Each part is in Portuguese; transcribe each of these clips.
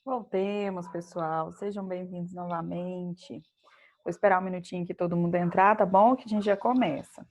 Voltemos, pessoal. Sejam bem-vindos novamente. Vou esperar um minutinho que todo mundo entrar, tá bom? Que a gente já começa.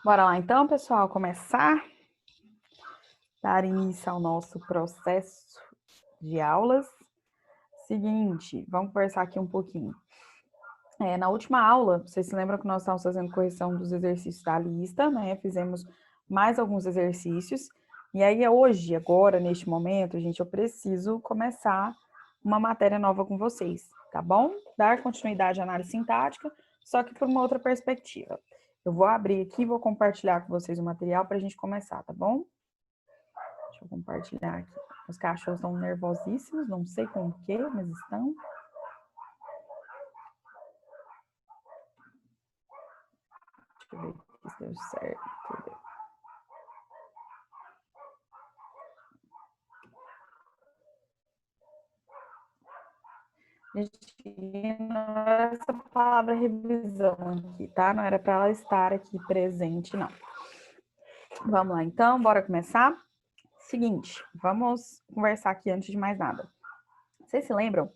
Bora lá então, pessoal, começar, dar início ao nosso processo de aulas. Seguinte, vamos conversar aqui um pouquinho. Na última aula, vocês se lembram que nós estávamos fazendo correção dos exercícios da lista, né? Fizemos mais alguns exercícios. E aí, hoje, agora, neste momento, gente, eu preciso começar uma matéria nova com vocês, tá bom? Dar continuidade à análise sintática, só que por uma outra perspectiva. Eu vou abrir aqui e vou compartilhar com vocês o material para a gente começar, tá bom? Deixa eu compartilhar aqui. Os cachorros estão nervosíssimos, não sei com o quê, mas estão. Deixa eu ver se deu certo. Gente, não era essa palavra revisão aqui, tá? Não era para ela estar aqui presente, não. Vamos lá, então, bora começar? Seguinte, vamos conversar aqui antes de mais nada. Vocês se lembram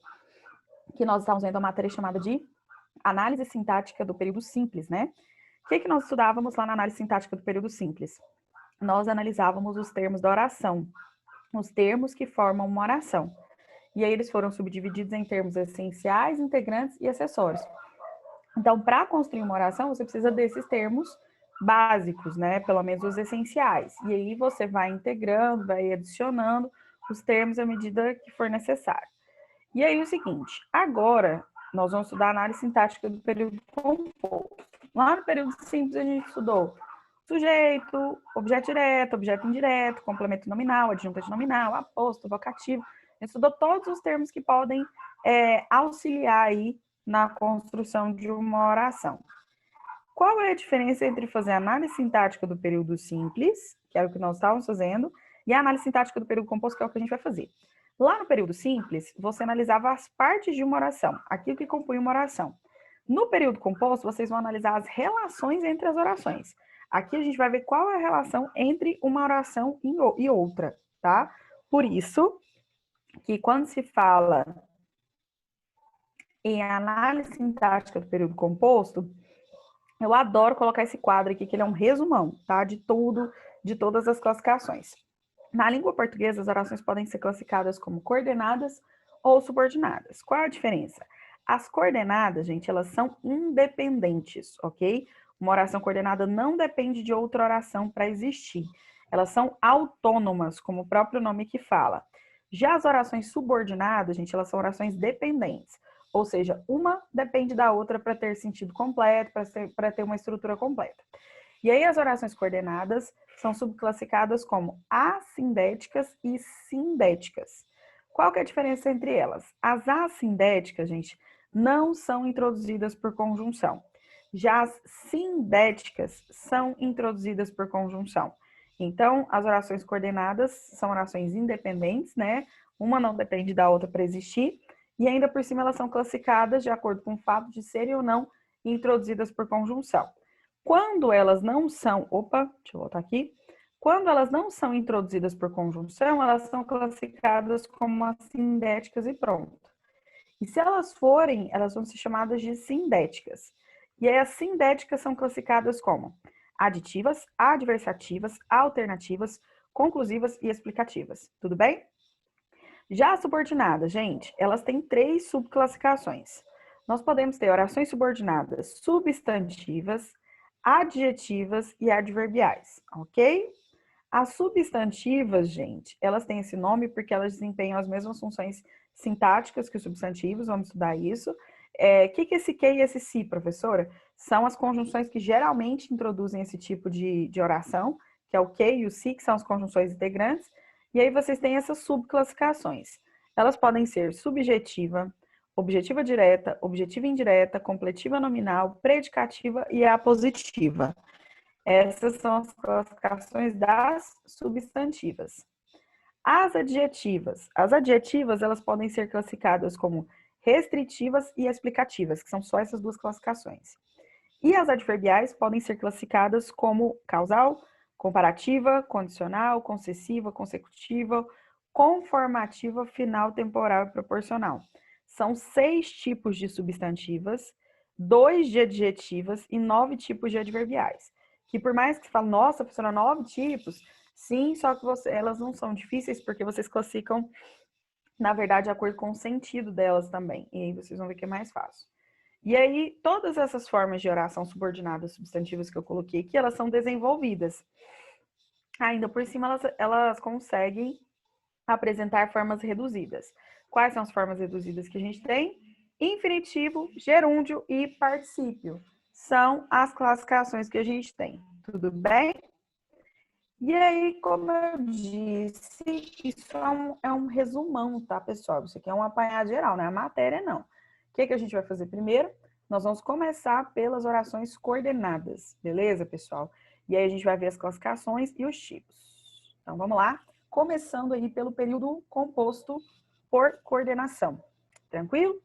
que nós estávamos vendo uma matéria chamada de análise sintática do período simples, né? O que nós estudávamos lá na análise sintática do período simples? Nós analisávamos os termos da oração, os termos que formam uma oração. E aí eles foram subdivididos em termos essenciais, integrantes e acessórios. Então, para construir uma oração, você precisa desses termos básicos, né? Pelo menos os essenciais. E aí você vai integrando, vai adicionando os termos à medida que for necessário. E aí o seguinte, agora nós vamos estudar a análise sintática do período composto. Lá no período simples a gente estudou sujeito, objeto direto, objeto indireto, complemento nominal, adjunto nominal, aposto, vocativo. A gente estudou todos os termos que podem auxiliar aí na construção de uma oração. Qual é a diferença entre fazer a análise sintática do período simples, que é o que nós estávamos fazendo, e a análise sintática do período composto, que é o que a gente vai fazer? Lá no período simples, você analisava as partes de uma oração, aquilo que compõe uma oração. No período composto, vocês vão analisar as relações entre as orações. Aqui a gente vai ver qual é a relação entre uma oração e outra, tá? Por isso que quando se fala em análise sintática do período composto, eu adoro colocar esse quadro aqui, que ele é um resumão, tá? De tudo, de todas as classificações. Na língua portuguesa, as orações podem ser classificadas como coordenadas ou subordinadas. Qual a diferença? As coordenadas, gente, elas são independentes, ok? Uma oração coordenada não depende de outra oração para existir. Elas são autônomas, como o próprio nome que fala. Já as orações subordinadas, gente, elas são orações dependentes. Ou seja, uma depende da outra para ter sentido completo, para ter uma estrutura completa. E aí as orações coordenadas são subclassificadas como assindéticas e sindéticas. Qual que é a diferença entre elas? As assindéticas, gente, não são introduzidas por conjunção. Já as sindéticas são introduzidas por conjunção. Então, as orações coordenadas são orações independentes, né? Uma não depende da outra para existir, e ainda por cima elas são classificadas de acordo com o fato de serem ou não introduzidas por conjunção. Quando elas não são, deixa eu voltar aqui. Quando elas não são introduzidas por conjunção, elas são classificadas como assindéticas e pronto. E se elas forem, elas vão ser chamadas de sindéticas. E aí as sindéticas são classificadas como aditivas, adversativas, alternativas, conclusivas e explicativas. Tudo bem? Já as subordinadas, gente, elas têm 3 subclassificações. nós podemos ter orações subordinadas substantivas, adjetivas e adverbiais, ok? As substantivas, gente, elas têm esse nome porque elas desempenham as mesmas funções sintáticas que os substantivos, vamos estudar isso. O que é esse que e esse se, professora? São as conjunções que geralmente introduzem esse tipo de oração, que é o que e o se, que são as conjunções integrantes. E aí vocês têm essas subclassificações. Elas podem ser subjetiva, objetiva direta, objetiva indireta, completiva nominal, predicativa e apositiva. Essas são as classificações das substantivas. As adjetivas, elas podem ser classificadas como restritivas e explicativas, que são só essas duas classificações. E as adverbiais podem ser classificadas como causal, comparativa, condicional, concessiva, consecutiva, conformativa, final, temporal e proporcional. São 6 tipos de substantivas, 2 de adjetivas e 9 tipos de adverbiais. Que por mais que você fale, nossa, professora, 9 tipos, sim, só que elas não são difíceis porque vocês classificam, na verdade, de acordo com o sentido delas também. E aí vocês vão ver que é mais fácil. E aí, todas essas formas de oração subordinada substantivas que eu coloquei aqui, elas são desenvolvidas. Ainda por cima, elas conseguem apresentar formas reduzidas. Quais são as formas reduzidas que a gente tem? Infinitivo, gerúndio e particípio. São as classificações que a gente tem. Tudo bem? E aí, como eu disse, isso é um resumão, tá, pessoal? Isso aqui é um apanhado geral, não é a matéria, não. O que a gente vai fazer primeiro? Nós vamos começar pelas orações coordenadas, beleza, pessoal? E aí a gente vai ver as classificações e os tipos. Então, vamos lá. Começando aí pelo período composto por coordenação. Tranquilo?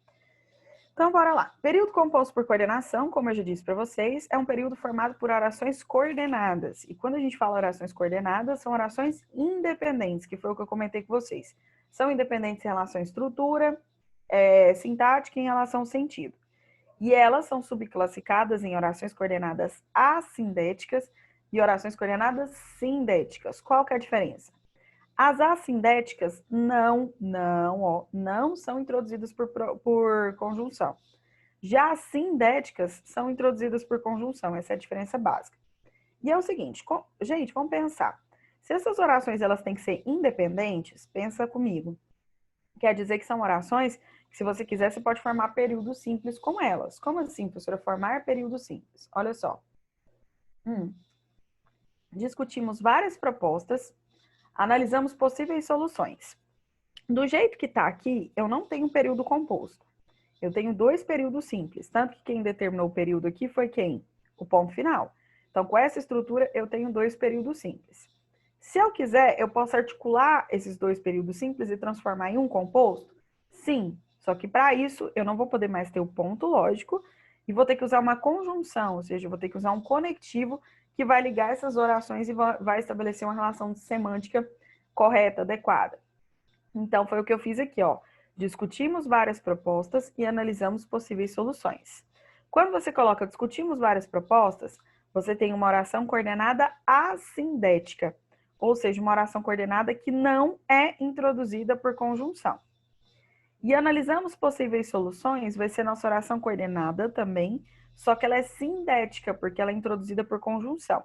Então, bora lá. Período composto por coordenação, como eu já disse para vocês, é um período formado por orações coordenadas. E quando a gente fala orações coordenadas, são orações independentes, que foi o que eu comentei com vocês. São independentes em relação à estrutura, sintática e em relação ao sentido. E elas são subclassificadas em orações coordenadas assindéticas e orações coordenadas sindéticas. Qual que é a diferença? As assindéticas não são introduzidas por conjunção. Já as sindéticas são introduzidas por conjunção, essa é a diferença básica. E é o seguinte, gente, vamos pensar. Se essas orações elas têm que ser independentes, pensa comigo. Quer dizer que são orações que, se você quiser, você pode formar períodos simples com elas. Como assim, professora, formar períodos simples? Olha só. Discutimos várias propostas, analisamos possíveis soluções. Do jeito que está aqui, eu não tenho período composto. Eu tenho 2 períodos simples. Tanto que quem determinou o período aqui foi quem? O ponto final. Então, com essa estrutura, eu tenho 2 períodos simples. Se eu quiser, eu posso articular esses 2 períodos simples e transformar em um composto? Sim. Só que para isso, eu não vou poder mais ter o ponto lógico e vou ter que usar uma conjunção, ou seja, eu vou ter que usar um conectivo que vai ligar essas orações e vai estabelecer uma relação semântica correta, adequada. Então, foi o que eu fiz aqui, ó. Discutimos várias propostas e analisamos possíveis soluções. Quando você coloca discutimos várias propostas, você tem uma oração coordenada assindética, ou seja, uma oração coordenada que não é introduzida por conjunção. E analisamos possíveis soluções, vai ser nossa oração coordenada também, só que ela é sindética, porque ela é introduzida por conjunção.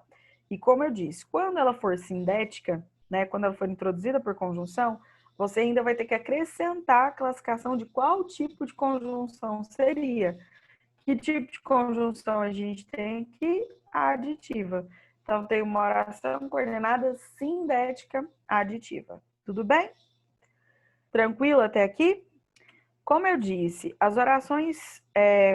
E como eu disse, quando ela for sindética, né, quando ela for introduzida por conjunção, você ainda vai ter que acrescentar a classificação de qual tipo de conjunção seria. Que tipo de conjunção a gente tem aqui? Aditiva. Então, tem uma oração coordenada sindética aditiva. Tudo bem? Tranquilo até aqui? Como eu disse, as orações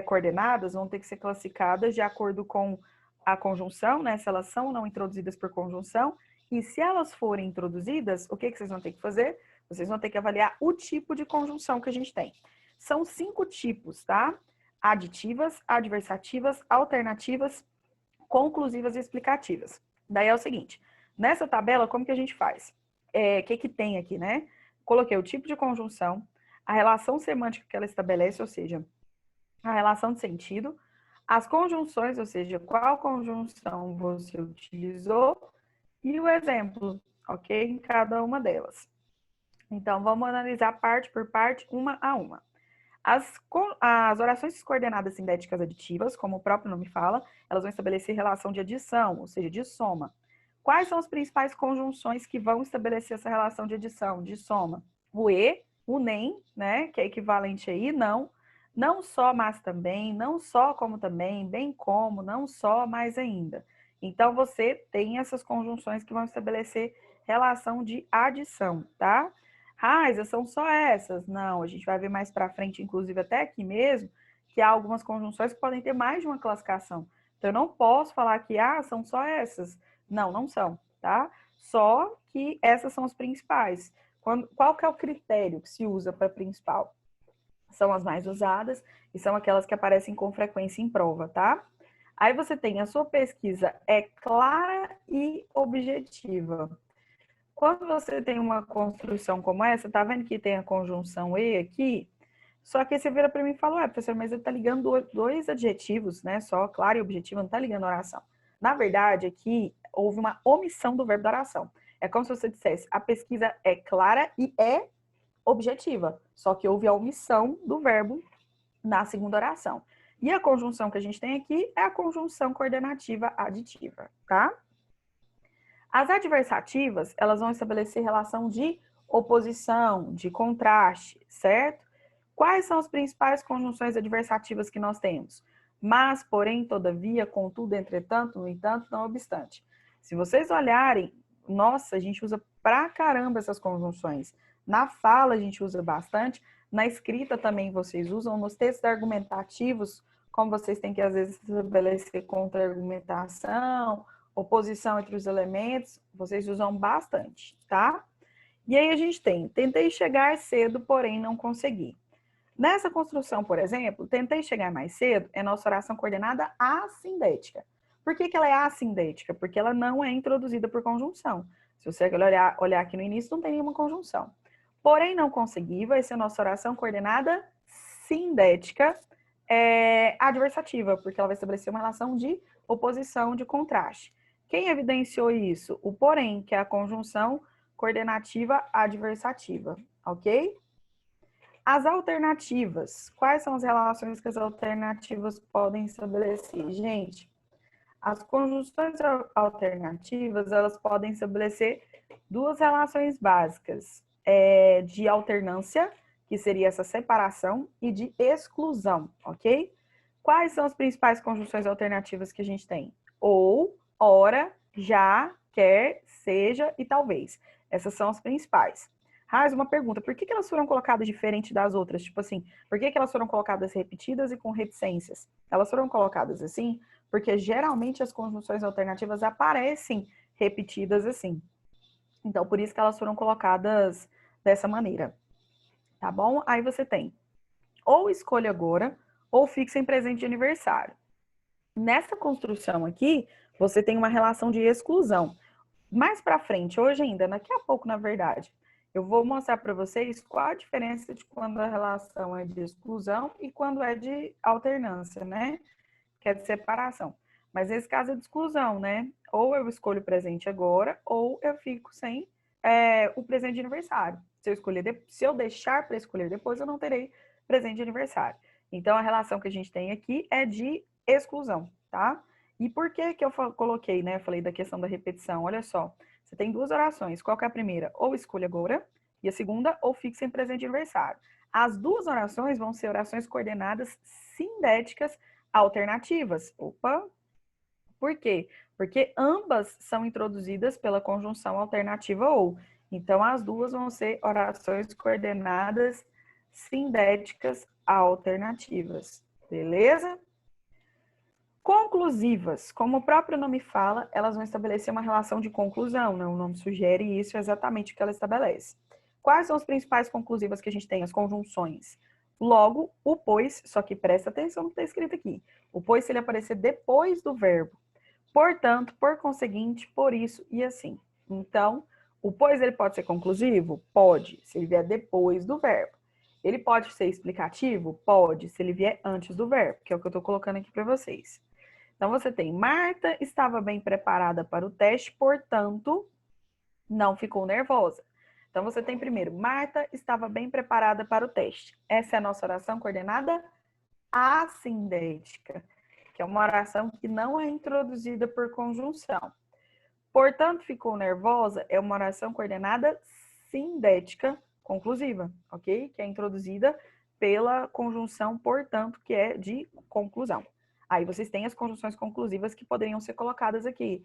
coordenadas vão ter que ser classificadas de acordo com a conjunção, né? Se elas são ou não introduzidas por conjunção. E se elas forem introduzidas, o que vocês vão ter que fazer? Vocês vão ter que avaliar o tipo de conjunção que a gente tem. São 5 tipos, tá? Aditivas, adversativas, alternativas, conclusivas e explicativas. Daí é o seguinte, nessa tabela, como que a gente faz? O que tem aqui, né? Coloquei o tipo de conjunção, a relação semântica que ela estabelece, ou seja, a relação de sentido, as conjunções, ou seja, qual conjunção você utilizou, e o exemplo, ok? Em cada uma delas. Então, vamos analisar parte por parte, uma a uma. As orações coordenadas sindéticas aditivas, como o próprio nome fala, elas vão estabelecer relação de adição, ou seja, de soma. Quais são as principais conjunções que vão estabelecer essa relação de adição, de soma? O e, o nem, né, que é equivalente a e, não só, mas também, não só, como também, bem como, não só, mais ainda. Então, você tem essas conjunções que vão estabelecer relação de adição, tá? Isa, são só essas? Não, a gente vai ver mais para frente, inclusive até aqui mesmo, que há algumas conjunções que podem ter mais de uma classificação. Então, eu não posso falar que, são só essas. Não, não são, tá? Só que essas são as principais. Qual que é o critério que se usa para principal? São as mais usadas e são aquelas que aparecem com frequência em prova, tá? Aí você tem a sua pesquisa é clara e objetiva. Quando você tem uma construção como essa, tá vendo que tem a conjunção e aqui? Só que aí você vira para mim e fala, professor, mas ele tá ligando dois adjetivos, né? Só clara e objetiva, não tá ligando a oração. Na verdade, aqui houve uma omissão do verbo da oração. É como se você dissesse, a pesquisa é clara e é objetiva. Só que houve a omissão do verbo na segunda oração. E a conjunção que a gente tem aqui é a conjunção coordenativa aditiva, tá? As adversativas, elas vão estabelecer relação de oposição, de contraste, certo? Quais são as principais conjunções adversativas que nós temos? Mas, porém, todavia, contudo, entretanto, no entanto, não obstante. Se vocês olharem, nossa, a gente usa pra caramba essas conjunções. Na fala a gente usa bastante, na escrita também vocês usam, nos textos argumentativos, como vocês têm que às vezes estabelecer contra-argumentação, oposição entre os elementos, vocês usam bastante, tá? E aí a gente tem, tentei chegar cedo, porém não consegui. Nessa construção, por exemplo, tentei chegar mais cedo, é nossa oração coordenada assindética. Por que ela é assindética? Porque ela não é introduzida por conjunção. Se você olhar aqui no início, não tem nenhuma conjunção. Porém, não consegui, vai ser a nossa oração coordenada sindética adversativa, porque ela vai estabelecer uma relação de oposição, de contraste. Quem evidenciou isso? O porém, que é a conjunção coordenativa adversativa, ok? As alternativas. Quais são as relações que as alternativas podem estabelecer? Gente, as conjunções alternativas, elas podem estabelecer duas relações básicas, de alternância, que seria essa separação, e de exclusão, ok? Quais são as principais conjunções alternativas que a gente tem? Ou, ora, já, quer, seja e talvez. Essas são as principais. Uma pergunta, por que elas foram colocadas diferente das outras? Tipo assim, por que elas foram colocadas repetidas e com reticências? Elas foram colocadas assim porque geralmente as conjunções alternativas aparecem repetidas assim. Então, por isso que elas foram colocadas dessa maneira. Tá bom? Aí você tem ou escolha agora, ou fixa em presente de aniversário. Nessa construção aqui, você tem uma relação de exclusão. Mais para frente, hoje ainda, daqui a pouco, na verdade, eu vou mostrar para vocês qual a diferença de quando a relação é de exclusão e quando é de alternância, né? Que é de separação. Mas nesse caso é de exclusão, né? Ou eu escolho o presente agora, ou eu fico sem o presente de aniversário. Se eu deixar para escolher depois, eu não terei presente de aniversário. Então, a relação que a gente tem aqui é de exclusão, tá? E por que que eu coloquei, né? Eu falei da questão da repetição. Olha só, você tem duas orações. Qual que é a primeira? Ou escolha agora. E a segunda, ou fixe em presente de aniversário. As duas orações vão ser orações coordenadas sindéticas alternativas. Opa! Por quê? Porque ambas são introduzidas pela conjunção alternativa ou. Então, as duas vão ser orações coordenadas sindéticas alternativas. Beleza? Conclusivas. Como o próprio nome fala, elas vão estabelecer uma relação de conclusão, né? O nome sugere isso, é exatamente o que ela estabelece. Quais são as principais conclusivas que a gente tem? As conjunções. Logo, o pois, só que presta atenção no que está escrito aqui. O pois, se ele aparecer depois do verbo. Portanto, por conseguinte, por isso e assim. Então, o pois ele pode ser conclusivo? Pode, se ele vier depois do verbo. Ele pode ser explicativo? Pode, se ele vier antes do verbo, que é o que eu estou colocando aqui para vocês. Então, você tem Marta estava bem preparada para o teste, portanto, não ficou nervosa. Então, você tem primeiro, Marta estava bem preparada para o teste. Essa é a nossa oração coordenada assindética, que é uma oração que não é introduzida por conjunção. Portanto, ficou nervosa é uma oração coordenada sindética conclusiva, ok? Que é introduzida pela conjunção portanto, que é de conclusão. Aí vocês têm as conjunções conclusivas que poderiam ser colocadas aqui.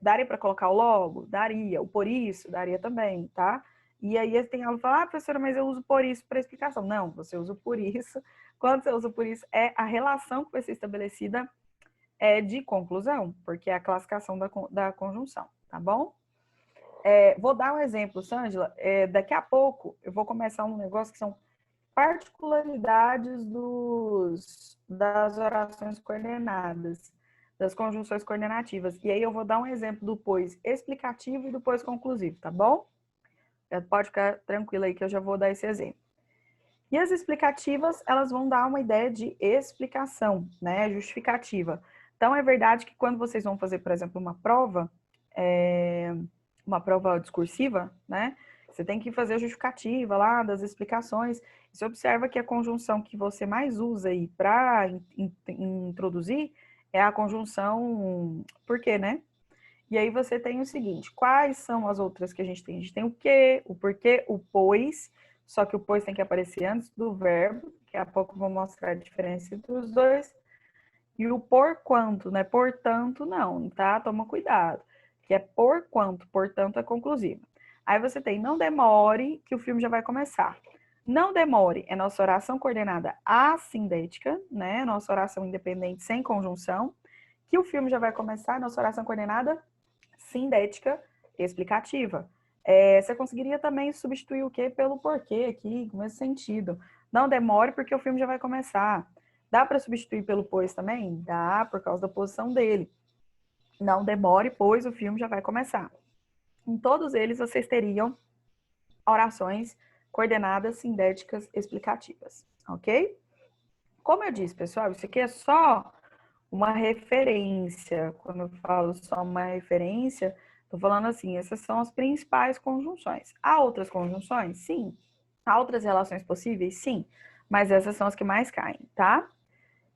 Daria para colocar o logo? Daria. O por isso? Daria também, tá? E aí tem aluno que fala, professora, mas eu uso por isso para explicação. Não, você usa o por isso. Quando você usa por isso, é a relação que vai ser estabelecida de conclusão, porque é a classificação da conjunção, tá bom? Vou dar um exemplo, Sângela. Daqui a pouco eu vou começar um negócio que são particularidades das orações coordenadas, das conjunções coordenativas. E aí eu vou dar um exemplo do pois explicativo e do pois conclusivo, tá bom? Pode ficar tranquila aí que eu já vou dar esse exemplo. E as explicativas, elas vão dar uma ideia de explicação, né? Justificativa. Então, é verdade que quando vocês vão fazer, por exemplo, uma prova discursiva, né? Você tem que fazer a justificativa lá das explicações. Você observa que a conjunção que você mais usa aí para introduzir é a conjunção por quê, né? E aí você tem o seguinte, quais são as outras que a gente tem? A gente tem o que, o porquê, o pois, só que o pois tem que aparecer antes do verbo, daqui a pouco eu vou mostrar a diferença entre os dois, e o porquanto, né? Portanto, não, tá? Toma cuidado, que é porquanto, portanto é conclusiva. Aí você tem não demore, que o filme já vai começar. Não demore é nossa oração coordenada assindética, né? Nossa oração independente sem conjunção, que o filme já vai começar, nossa oração coordenada sindética explicativa. Você conseguiria também substituir o que pelo porquê aqui, com esse sentido. Não demore, porque o filme já vai começar. Dá para substituir pelo pois também? Dá, por causa da posição dele. Não demore, pois o filme já vai começar. Em todos eles, vocês teriam orações coordenadas sindéticas explicativas, ok? Como eu disse, pessoal, isso aqui é só uma referência. Quando eu falo só uma referência, estou falando assim, essas são as principais conjunções. Há outras conjunções? Sim. Há outras relações possíveis? Sim. Mas essas são as que mais caem, tá?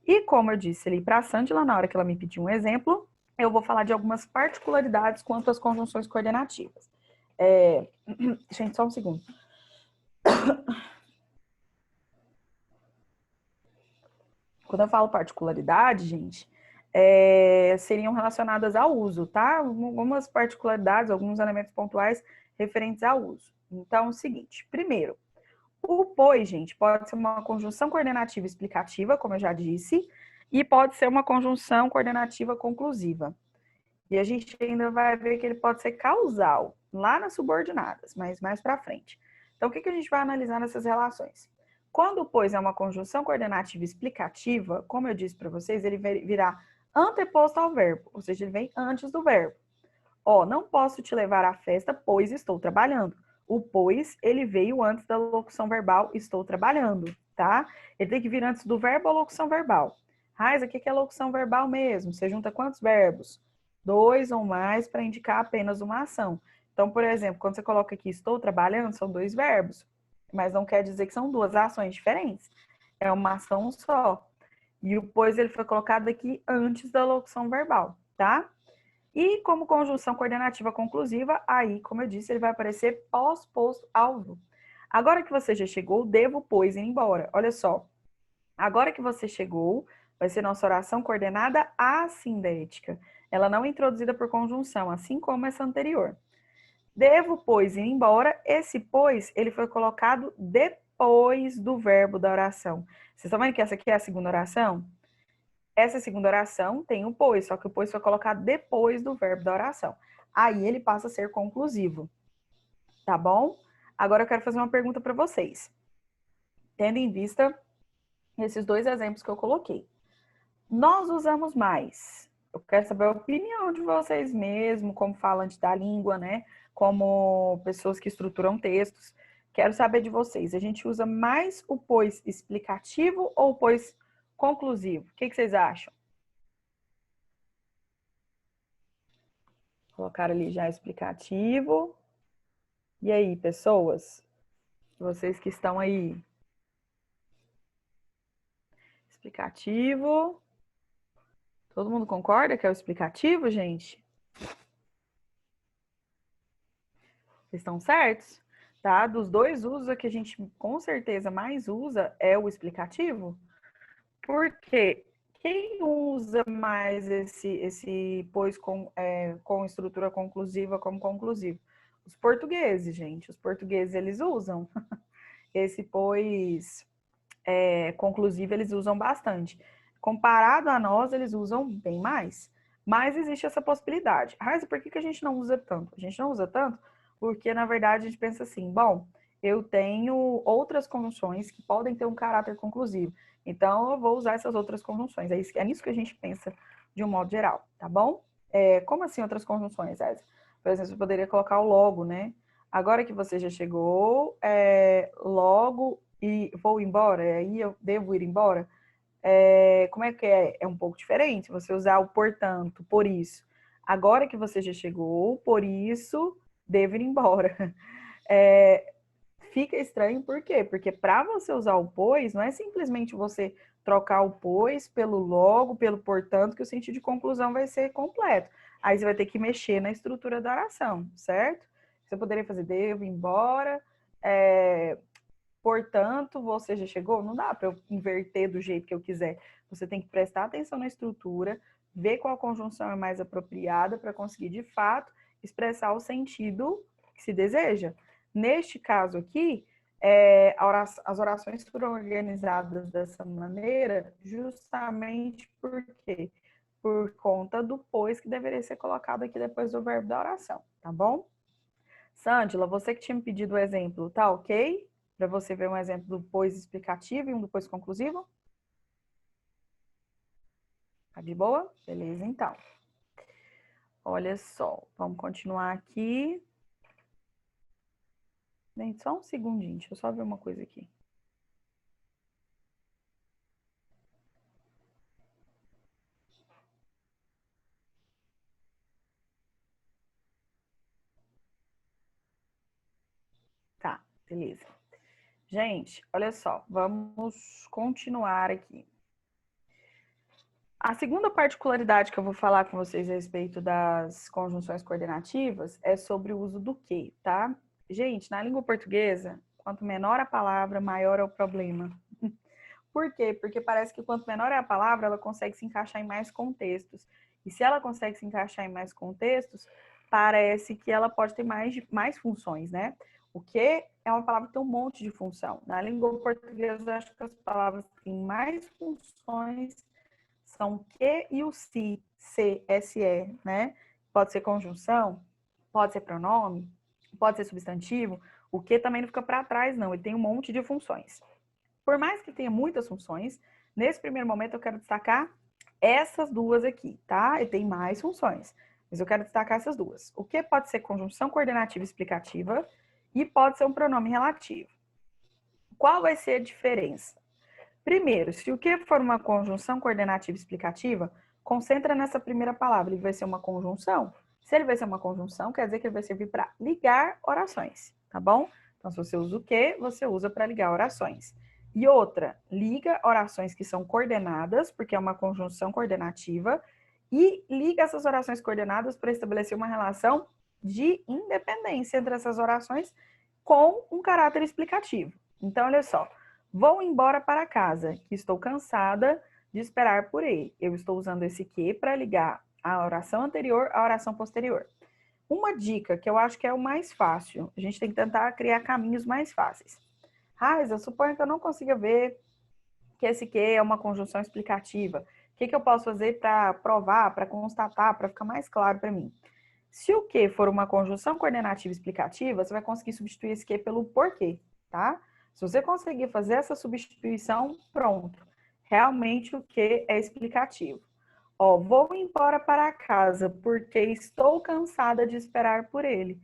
E como eu disse ali para a Sângela, na hora que ela me pediu um exemplo, eu vou falar de algumas particularidades quanto às conjunções coordenativas. Gente, só um segundo. Quando eu falo particularidade, gente, seriam relacionadas ao uso, tá? Algumas particularidades, alguns elementos pontuais referentes ao uso. Então, é o seguinte, primeiro, o pois, gente, pode ser uma conjunção coordenativa explicativa, como eu já disse, e pode ser uma conjunção coordenativa conclusiva. E a gente ainda vai ver que ele pode ser causal, lá nas subordinadas, mas mais para frente. Então, o que a gente vai analisar nessas relações? Quando o pois é uma conjunção coordenativa explicativa, como eu disse para vocês, ele virá anteposto ao verbo, ou seja, ele vem antes do verbo. Não posso te levar à festa, pois estou trabalhando. O pois, ele veio antes da locução verbal, estou trabalhando, tá? Ele tem que vir antes do verbo ou locução verbal. Raiza, o que é locução verbal mesmo? Você junta quantos verbos? 2 ou mais para indicar apenas uma ação. Então, por exemplo, quando você coloca aqui estou trabalhando, são 2 verbos, mas não quer dizer que são 2 ações diferentes. É uma ação só. E o pois ele foi colocado aqui antes da locução verbal, tá? E como conjunção coordenativa conclusiva, aí, como eu disse, ele vai aparecer pós-posto alvo. Agora que você já chegou, devo, pois, ir embora. Olha só. Agora que você chegou, vai ser nossa oração coordenada assindética. Ela não é introduzida por conjunção, assim como essa anterior. Devo, pois, ir embora. Esse pois, ele foi colocado depois do verbo da oração. Vocês estão vendo que essa aqui é a segunda oração? Essa segunda oração tem o pois, só que o pois foi colocado depois do verbo da oração. Aí ele passa a ser conclusivo. Tá bom? Agora eu quero fazer uma pergunta para vocês. Tendo em vista esses 2 exemplos que eu coloquei. Nós usamos mais. Eu quero saber a opinião de vocês mesmo, como falantes da língua, né? Como pessoas que estruturam textos. Quero saber de vocês. A gente usa mais o pois explicativo ou o pois conclusivo? O que vocês acham? Colocar ali já explicativo. E aí, pessoas? Vocês que estão aí? Explicativo. Todo mundo concorda que é o explicativo, gente? Vocês estão certos? Tá? Dos dois usos, a que a gente com certeza mais usa é o explicativo. Porque quem usa mais esse pois com estrutura conclusiva como conclusivo? Os portugueses, gente. Os portugueses, eles usam esse pois conclusivo, eles usam bastante. Comparado a nós, eles usam bem mais. Mas existe essa possibilidade. Raiza, por que a gente não usa tanto? A gente não usa tanto porque, na verdade, a gente pensa assim, bom, eu tenho outras conjunções que podem ter um caráter conclusivo. Então, eu vou usar essas outras conjunções. É nisso que a gente pensa de um modo geral, tá bom? Como assim outras conjunções, Raiza? Por exemplo, você poderia colocar o logo, né? Agora que você já chegou, logo e vou embora, aí eu devo ir embora. Como é que é? É um pouco diferente você usar o portanto, por isso. Agora que você já chegou, por isso, devo ir embora. Fica estranho, por quê? Porque para você usar o pois, não é simplesmente você trocar o pois pelo logo, pelo portanto, que o sentido de conclusão vai ser completo. Aí você vai ter que mexer na estrutura da oração, certo? Você poderia fazer devo ir embora, portanto, você já chegou? Não dá para eu inverter do jeito que eu quiser. Você tem que prestar atenção na estrutura, ver qual conjunção é mais apropriada para conseguir, de fato, expressar o sentido que se deseja. Neste caso aqui, as orações foram organizadas dessa maneira justamente por quê? Por conta do pois que deveria ser colocado aqui depois do verbo da oração, tá bom? Sândila, você que tinha me pedido o exemplo, tá ok? Para você ver um exemplo do pois explicativo e um do pois conclusivo? Tá de boa? Beleza, então. Olha só, vamos continuar aqui. Gente, só um segundinho, deixa eu só ver uma coisa aqui. Tá, beleza. Gente, olha só, vamos continuar aqui. A segunda particularidade que eu vou falar com vocês a respeito das conjunções coordenativas é sobre o uso do que, tá? Gente, na língua portuguesa, quanto menor a palavra, maior é o problema. Por quê? Porque parece que quanto menor é a palavra, ela consegue se encaixar em mais contextos. E se ela consegue se encaixar em mais contextos, parece que ela pode ter mais funções, né? O que é uma palavra que tem um monte de função. Na língua portuguesa, eu acho que as palavras que têm mais funções são o que e o se, se, né? Pode ser conjunção, pode ser pronome, pode ser substantivo. O que também não fica para trás, não. Ele tem um monte de funções. Por mais que tenha muitas funções, nesse primeiro momento eu quero destacar essas duas aqui, tá? E tem mais funções, mas eu quero destacar essas duas. O que pode ser conjunção coordenativa explicativa e pode ser um pronome relativo. Qual vai ser a diferença? Primeiro, se o que for uma conjunção coordenativa explicativa, concentra nessa primeira palavra, ele vai ser uma conjunção. Se ele vai ser uma conjunção, quer dizer que ele vai servir para ligar orações, tá bom? Então, se você usa o que, você usa para ligar orações. E outra, liga orações que são coordenadas, porque é uma conjunção coordenativa, e liga essas orações coordenadas para estabelecer uma relação de independência entre essas orações com um caráter explicativo. Então, olha só. Vou embora para casa, que estou cansada de esperar por ele. Eu estou usando esse que para ligar a oração anterior à oração posterior. Uma dica que eu acho que é o mais fácil, a gente tem que tentar criar caminhos mais fáceis. Raiza, suponho que eu não consiga ver que esse que é uma conjunção explicativa. O que eu posso fazer para provar, para constatar, para ficar mais claro para mim? Se o que for uma conjunção coordenativa explicativa, você vai conseguir substituir esse que pelo porquê, tá? Se você conseguir fazer essa substituição, pronto. Realmente o que é explicativo. Ó, vou embora para casa porque estou cansada de esperar por ele.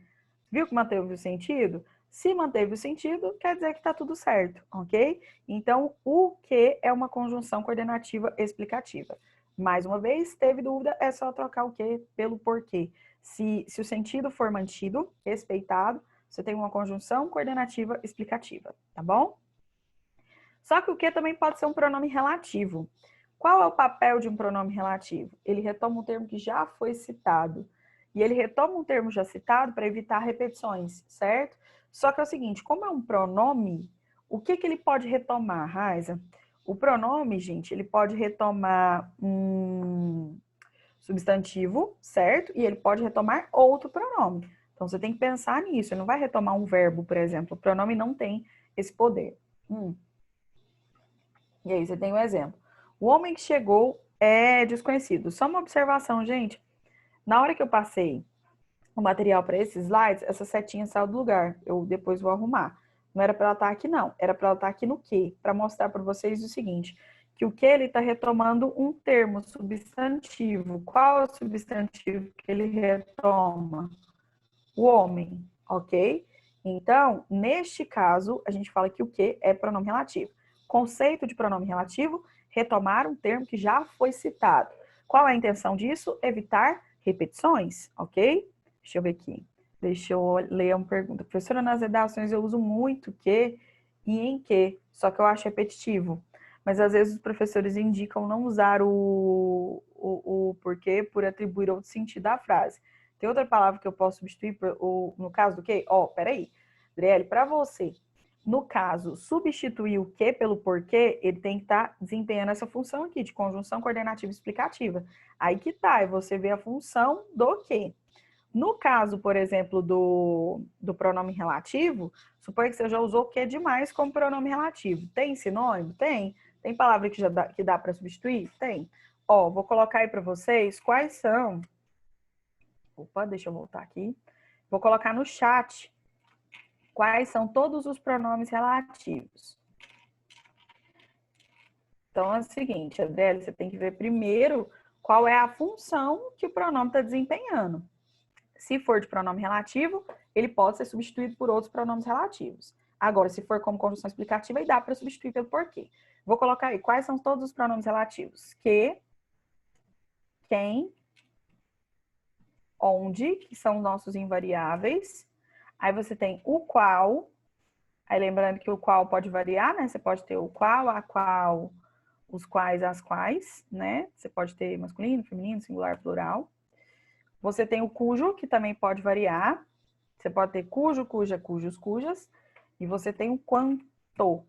Viu que manteve o sentido? Se manteve o sentido, quer dizer que está tudo certo, ok? Então, o que é uma conjunção coordenativa explicativa. Mais uma vez, teve dúvida, é só trocar o que pelo porquê. Se o sentido for mantido, respeitado, você tem uma conjunção coordenativa explicativa, tá bom? Só que o que também pode ser um pronome relativo. Qual é o papel de um pronome relativo? Ele retoma um termo que já foi citado. E ele retoma um termo já citado para evitar repetições, certo? Só que é o seguinte, como é um pronome, o que ele pode retomar, Raiza? O pronome, gente, ele pode retomar um substantivo, certo? E ele pode retomar outro pronome. Então, você tem que pensar nisso. Ele não vai retomar um verbo, por exemplo. O pronome não tem esse poder. E aí, você tem um exemplo. O homem que chegou é desconhecido. Só uma observação, gente. Na hora que eu passei o material para esses slides, essa setinha saiu do lugar. Eu depois vou arrumar. Não era para ela estar aqui, não. Era para ela estar aqui no que? Para mostrar para vocês o seguinte, que o que ele está retomando um termo substantivo. Qual é o substantivo que ele retoma? O homem, ok? Então, neste caso, a gente fala que o que é pronome relativo. Conceito de pronome relativo, retomar um termo que já foi citado. Qual é a intenção disso? Evitar repetições, ok? Deixa eu ver aqui. Deixa eu ler uma pergunta. Professora, nas redações eu uso muito que e em que, só que eu acho repetitivo. Mas às vezes os professores indicam não usar o porquê por atribuir outro sentido à frase. Tem outra palavra que eu posso substituir no caso do que? Peraí. Adriele, para você, no caso, substituir o que pelo porquê, ele tem que estar desempenhando essa função aqui de conjunção coordenativa explicativa. Aí que tá, e você vê a função do que. No caso, por exemplo, do pronome relativo, suponha que você já usou o que demais como pronome relativo. Tem sinônimo? Tem. Tem palavra que dá para substituir? Tem. Vou colocar aí para vocês quais são. Opa, deixa eu voltar aqui. Vou colocar no chat quais são todos os pronomes relativos. Então é o seguinte, Adriele, você tem que ver primeiro qual é a função que o pronome está desempenhando. Se for de pronome relativo, ele pode ser substituído por outros pronomes relativos. Agora, se for como conjunção explicativa, aí dá para substituir pelo porquê. Vou colocar aí quais são todos os pronomes relativos. Que, quem, onde, que são nossos invariáveis. Aí você tem o qual. Aí lembrando que o qual pode variar, né? Você pode ter o qual, a qual, os quais, as quais, né? Você pode ter masculino, feminino, singular, plural. Você tem o cujo, que também pode variar. Você pode ter cujo, cuja, cujos, cujas. E você tem o quanto,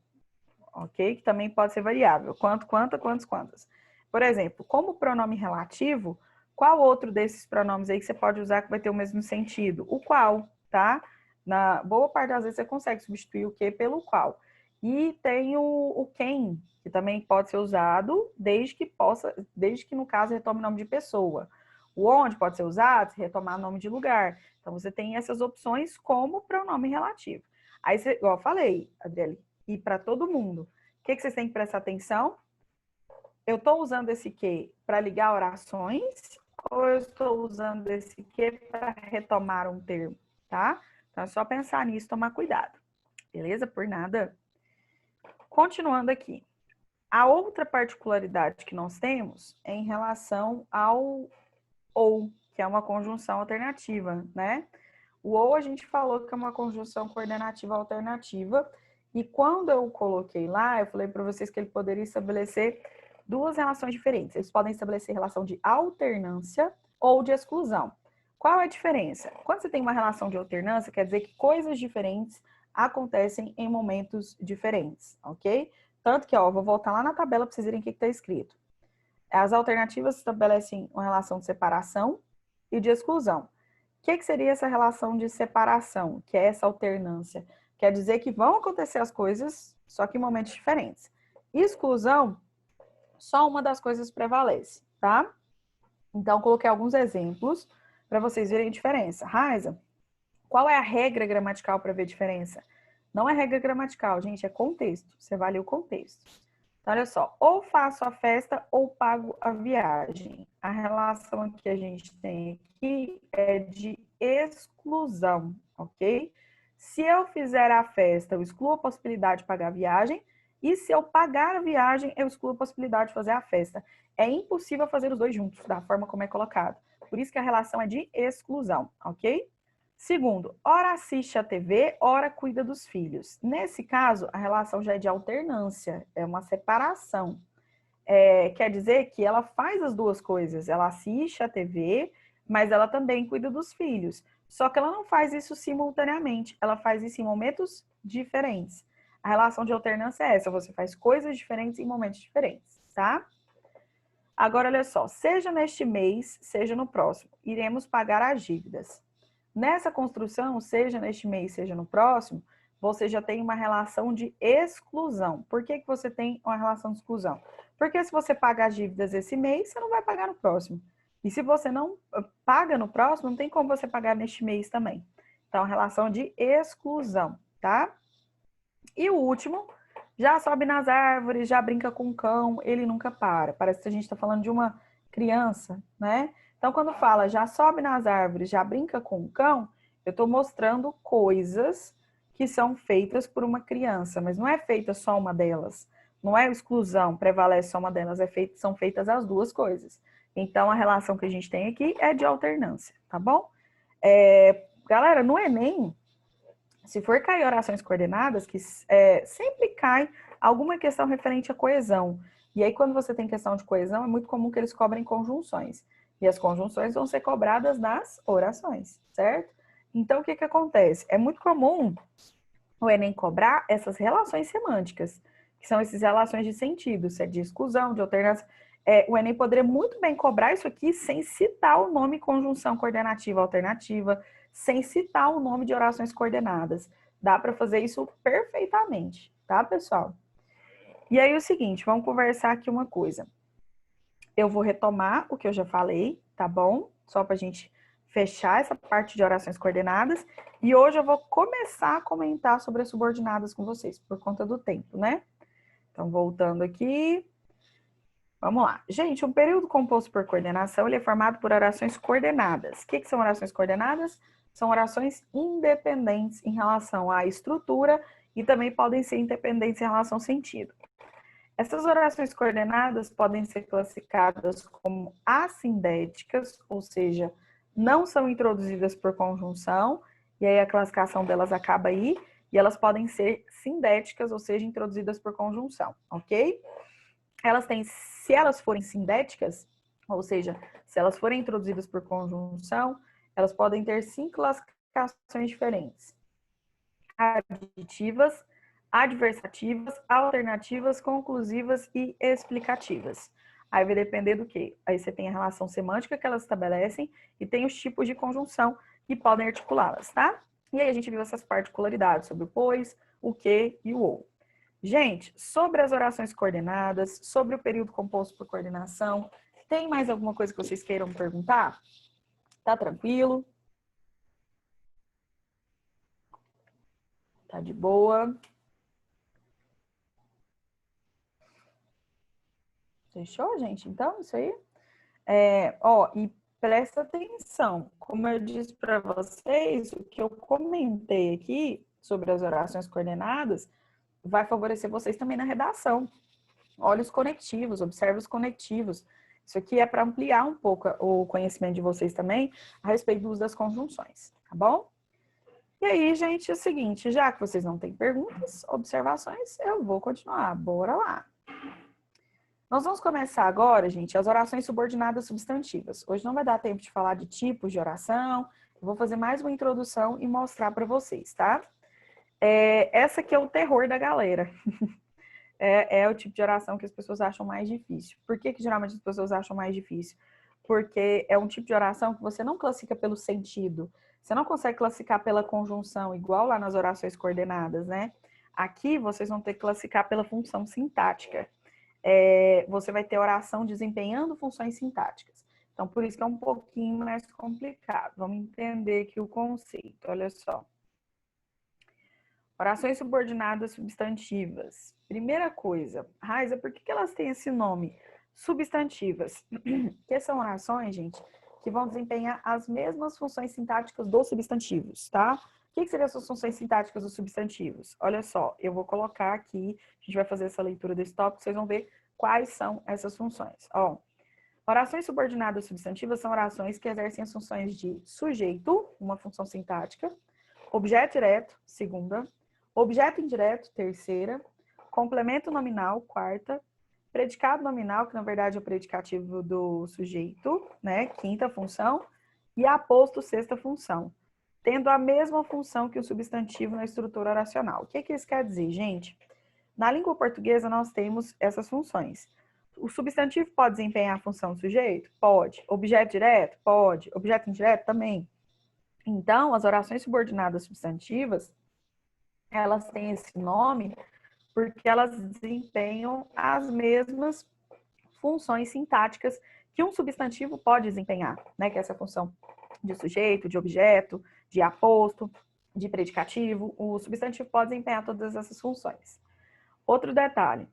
ok? Que também pode ser variável. Quanto, quanta, quantos, quantas. Por exemplo, como pronome relativo, qual outro desses pronomes aí que você pode usar que vai ter o mesmo sentido? O qual, tá? Na boa parte das vezes você consegue substituir o que pelo qual. E tem o quem, que também pode ser usado desde que no caso retome nome de pessoa. O onde pode ser usado se retomar nome de lugar. Então você tem essas opções como pronome relativo. Aí, igual eu falei, Adriele, e para todo mundo, o que vocês têm que prestar atenção? Eu estou usando esse que para ligar orações ou eu estou usando esse que para retomar um termo, tá? Então é só pensar nisso, tomar cuidado. Beleza? Por nada. Continuando aqui. A outra particularidade que nós temos é em relação ao ou, que é uma conjunção alternativa, né? O ou a gente falou que é uma conjunção coordenativa alternativa, e quando eu coloquei lá, eu falei para vocês que ele poderia estabelecer duas relações diferentes. Eles podem estabelecer relação de alternância ou de exclusão. Qual é a diferença? Quando você tem uma relação de alternância, quer dizer que coisas diferentes acontecem em momentos diferentes, ok? Tanto que, vou voltar lá na tabela para vocês verem o que está escrito. As alternativas estabelecem uma relação de separação e de exclusão. O que seria essa relação de separação, que é essa alternância? Quer dizer que vão acontecer as coisas, só que em momentos diferentes. Exclusão, só uma das coisas prevalece, tá? Então, coloquei alguns exemplos para vocês verem a diferença. Raiza, qual é a regra gramatical para ver a diferença? Não é regra gramatical, gente, é contexto. Você vai ler o contexto. Então, olha só, ou faço a festa ou pago a viagem. A relação que a gente tem aqui é de exclusão, ok? Se eu fizer a festa, eu excluo a possibilidade de pagar a viagem. E se eu pagar a viagem, eu excluo a possibilidade de fazer a festa. É impossível fazer os dois juntos, da forma como é colocado. Por isso que a relação é de exclusão, ok? Segundo, ora assiste a TV, ora cuida dos filhos. Nesse caso, a relação já é de alternância, é uma separação. Quer dizer que ela faz as duas coisas, ela assiste a TV, mas ela também cuida dos filhos. Só que ela não faz isso simultaneamente, ela faz isso em momentos diferentes. A relação de alternância é essa, você faz coisas diferentes em momentos diferentes, tá? Agora, olha só, seja neste mês, seja no próximo, iremos pagar as dívidas. Nessa construção, seja neste mês, seja no próximo, você já tem uma relação de exclusão. Por que que você tem uma relação de exclusão? Porque se você paga as dívidas esse mês, você não vai pagar no próximo. E se você não paga no próximo, não tem como você pagar neste mês também. Então, relação de exclusão, tá? E o último, já sobe nas árvores, já brinca com o cão, ele nunca para. Parece que a gente está falando de uma criança, né? Então, quando fala já sobe nas árvores, já brinca com o cão, eu estou mostrando coisas que são feitas por uma criança, mas não é feita só uma delas. Não é exclusão, prevalece só uma delas, são feitas as duas coisas. Então, a relação que a gente tem aqui é de alternância, tá bom? Galera, no Enem, se for cair orações coordenadas, que sempre cai alguma questão referente à coesão. E aí, quando você tem questão de coesão, é muito comum que eles cobrem conjunções. E as conjunções vão ser cobradas nas orações, certo? Então, o que acontece? É muito comum o Enem cobrar essas relações semânticas, que são essas relações de sentido, se é de exclusão, de alternância. O Enem poderia muito bem cobrar isso aqui sem citar o nome conjunção coordenativa alternativa, sem citar o nome de orações coordenadas. Dá para fazer isso perfeitamente, tá, pessoal? E aí, o seguinte, vamos conversar aqui uma coisa. Eu vou retomar o que eu já falei, tá bom? Só para a gente fechar essa parte de orações coordenadas. E hoje eu vou começar a comentar sobre as subordinadas com vocês, por conta do tempo, né? Então, voltando aqui. Vamos lá. Gente, um período composto por coordenação, ele é formado por orações coordenadas. O que são orações coordenadas? São orações independentes em relação à estrutura e também podem ser independentes em relação ao sentido. Essas orações coordenadas podem ser classificadas como assindéticas, ou seja, não são introduzidas por conjunção, e aí a classificação delas acaba aí, e elas podem ser sindéticas, ou seja, introduzidas por conjunção, ok? Se elas forem sindéticas, ou seja, se elas forem introduzidas por conjunção, elas podem ter 5 classificações diferentes: aditivas, adversativas, alternativas, conclusivas e explicativas. Aí vai depender do quê? Aí você tem a relação semântica que elas estabelecem e tem os tipos de conjunção que podem articulá-las, tá? E aí a gente viu essas particularidades sobre o pois, o que e o ou. Gente, sobre as orações coordenadas, sobre o período composto por coordenação, tem mais alguma coisa que vocês queiram perguntar? Tá tranquilo? Tá de boa? Fechou, gente? Então, isso aí. E presta atenção. Como eu disse para vocês, o que eu comentei aqui sobre as orações coordenadas vai favorecer vocês também na redação. Olha os conectivos, observe os conectivos. Isso aqui é para ampliar um pouco o conhecimento de vocês também a respeito do uso das conjunções, tá bom? E aí, gente, é o seguinte, já que vocês não têm perguntas, observações, eu vou continuar. Bora lá. Nós vamos começar agora, gente, as orações subordinadas substantivas. Hoje não vai dar tempo de falar de tipos de oração, eu vou fazer mais uma introdução e mostrar para vocês, tá? Essa aqui é o terror da galera. É o tipo de oração que as pessoas acham mais difícil. Por que geralmente as pessoas acham mais difícil? Porque é um tipo de oração que você não classifica pelo sentido. Você não consegue classificar pela conjunção, igual lá nas orações coordenadas, né? Aqui vocês vão ter que classificar pela função sintática. Você vai ter oração desempenhando funções sintáticas. Então, por isso que é um pouquinho mais complicado. Vamos entender aqui o conceito. Olha só. Orações subordinadas substantivas. Primeira coisa, Raiza, por que elas têm esse nome? Substantivas. Que são orações, gente, que vão desempenhar as mesmas funções sintáticas dos substantivos, tá? O que seriam as funções sintáticas dos substantivos? Olha só, eu vou colocar aqui, a gente vai fazer essa leitura desse tópico, vocês vão ver quais são essas funções. Ó, Orações subordinadas substantivas são orações que exercem as funções de sujeito, uma função sintática, objeto direto, segunda, objeto indireto, terceira, complemento nominal, quarta, predicado nominal, que na verdade é o predicativo do sujeito, né, quinta função, e aposto, sexta função, tendo a mesma função que o substantivo na estrutura oracional. O que isso quer dizer, gente? Na língua portuguesa nós temos essas funções. O substantivo pode desempenhar a função do sujeito? Pode. Objeto direto? Pode. Objeto indireto? Também. Então, as orações subordinadas substantivas, elas têm esse nome porque elas desempenham as mesmas funções sintáticas que um substantivo pode desempenhar, né? Que é essa função de sujeito, de objeto, de aposto, de predicativo. O substantivo pode desempenhar todas essas funções. Outro detalhe,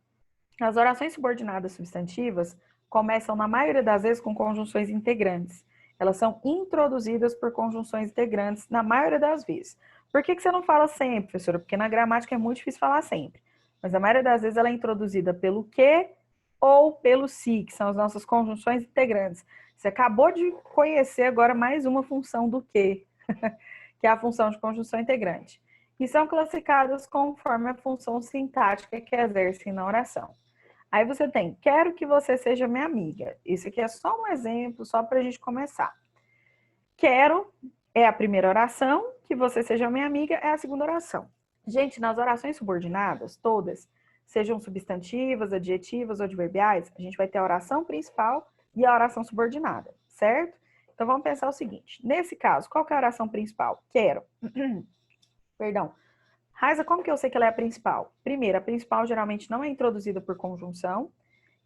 as orações subordinadas substantivas começam, na maioria das vezes, com conjunções integrantes. Elas são introduzidas por conjunções integrantes, na maioria das vezes. Por que você não fala sempre, professora? Porque na gramática é muito difícil falar sempre. Mas a maioria das vezes ela é introduzida pelo que ou pelo se, que são as nossas conjunções integrantes. Você acabou de conhecer agora mais uma função do que é a função de conjunção integrante. E são classificadas conforme a função sintática que exercem na oração. Aí você tem, quero que você seja minha amiga. Esse aqui é só um exemplo, só para a gente começar. Quero é a primeira oração, que você seja minha amiga é a segunda oração. Gente, nas orações subordinadas, todas, sejam substantivas, adjetivas ou adverbiais, a gente vai ter a oração principal e a oração subordinada, certo? Então vamos pensar o seguinte, nesse caso, qual que é a oração principal? Quero. Perdão. Raiza, como que eu sei que ela é a principal? Primeiro, a principal geralmente não é introduzida por conjunção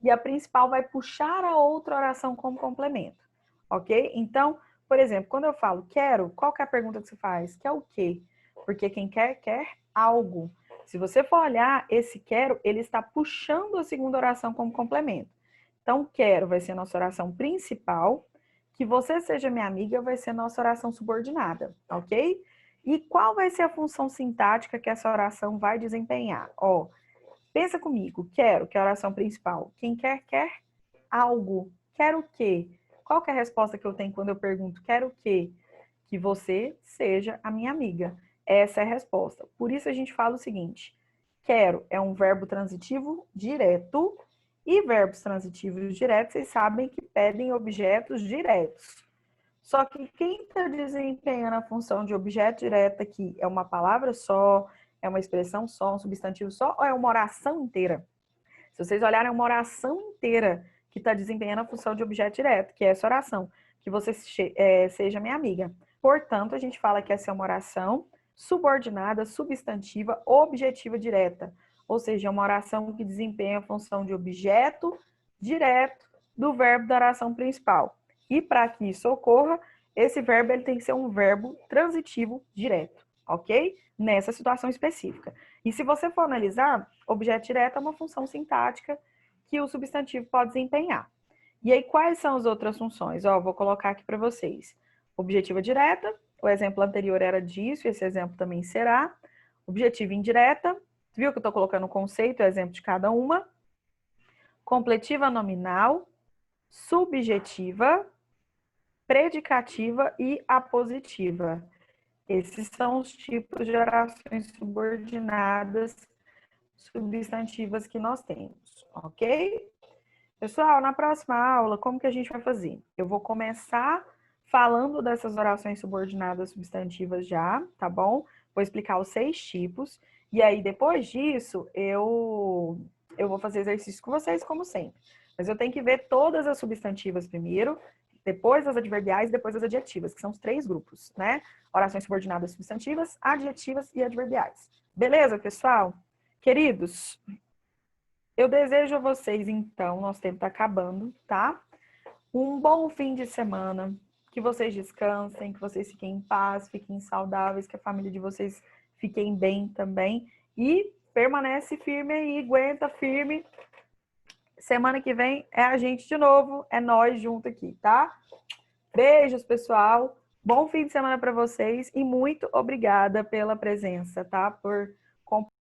e a principal vai puxar a outra oração como complemento, ok? Então, por exemplo, quando eu falo quero, qual que é a pergunta que você faz? Quer o quê? Porque quem quer, quer algo. Se você for olhar, esse quero, ele está puxando a segunda oração como complemento. Então, quero vai ser a nossa oração principal, que você seja minha amiga vai ser a nossa oração subordinada, ok? E qual vai ser a função sintática que essa oração vai desempenhar? Ó, pensa comigo, quero, que é a oração principal. Quem quer, quer algo. Quero o quê? Qual que é a resposta que eu tenho quando eu pergunto quero o quê? Que você seja a minha amiga. Essa é a resposta. Por isso a gente fala o seguinte, quero é um verbo transitivo direto e verbos transitivos diretos, vocês sabem que pedem objetos diretos. Só que quem está desempenhando a função de objeto direto aqui é uma palavra só, é uma expressão só, um substantivo só, ou é uma oração inteira? Se vocês olharem, é uma oração inteira que está desempenhando a função de objeto direto, que é essa oração, que você seja minha amiga. Portanto, a gente fala que essa é uma oração subordinada, substantiva, objetiva direta. Ou seja, é uma oração que desempenha a função de objeto direto do verbo da oração principal. E para que isso ocorra, esse verbo ele tem que ser um verbo transitivo direto, ok? Nessa situação específica. E se você for analisar, objeto direto é uma função sintática que o substantivo pode desempenhar. E aí, quais são as outras funções? Ó, vou colocar aqui para vocês. Objetiva direta, o exemplo anterior era disso, esse exemplo também será. Objetiva indireta, viu que eu estou colocando o conceito, o exemplo de cada uma. Completiva nominal, subjetiva, predicativa e apositiva. Esses são os tipos de orações subordinadas substantivas que nós temos, ok? Pessoal, na próxima aula, como que a gente vai fazer? Eu vou começar falando dessas orações subordinadas substantivas já, tá bom? Vou explicar os 6 tipos. E aí, depois disso, eu vou fazer exercício com vocês, como sempre. Mas eu tenho que ver todas as substantivas primeiro, depois as adverbiais, depois as adjetivas, que são os 3 grupos, né? Orações subordinadas substantivas, adjetivas e adverbiais. Beleza, pessoal? Queridos, eu desejo a vocês, então, nosso tempo está acabando, tá? Um bom fim de semana, que vocês descansem, que vocês fiquem em paz, fiquem saudáveis, que a família de vocês fiquem bem também. E permanece firme aí, aguenta firme. Semana que vem é a gente de novo, é nós junto aqui, tá? Beijos, pessoal. Bom fim de semana para vocês e muito obrigada pela presença, tá? Por